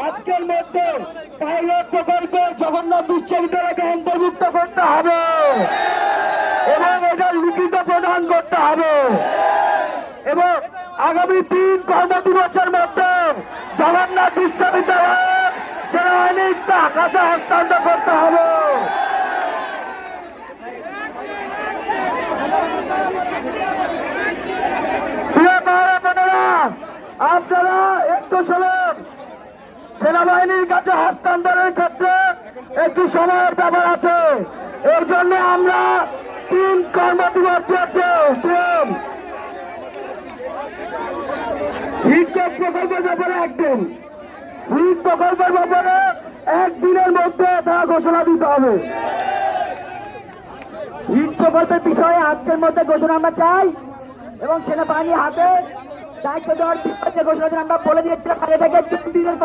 আজকের মধ্যে পাইলট প্রকল্পে জগন্নাথ বিশ্ববিদ্যালয়কে অন্তর্ভুক্ত করতে হবে এবং এটার লিখিত প্রদান করতে হবে এবং আগামী 3 কর্মদিবসের মধ্যে জগন্নাথ বিশ্ববিদ্যালয়ের সেনাবাহিনীর আকাশে হস্তান্তর করতে হবে। আপনারা একটু শোনেন, সেনাবাহিনীর কাছে হস্তান্তরের ক্ষেত্রে একটু সময়ের ব্যাপার আছে। এর জন্য আমরা 3 কর্মদিবস দিয়েছে। হিট প্রকল্পের ব্যাপারে একদিন, হিট প্রকল্পের ব্যাপারে একদিনের মধ্যে তারা ঘোষণা দিতে হবে। হিট প্রকল্পের বিষয়ে আজকের মধ্যে ঘোষণা আমরা চাই এবং সেনাবাহিনীর হাতে দায়িত্ব দেওয়ার বিষয়ে ঘোষণা আমরা বলে দিয়েছিলাম আগে থেকে 3 দিনের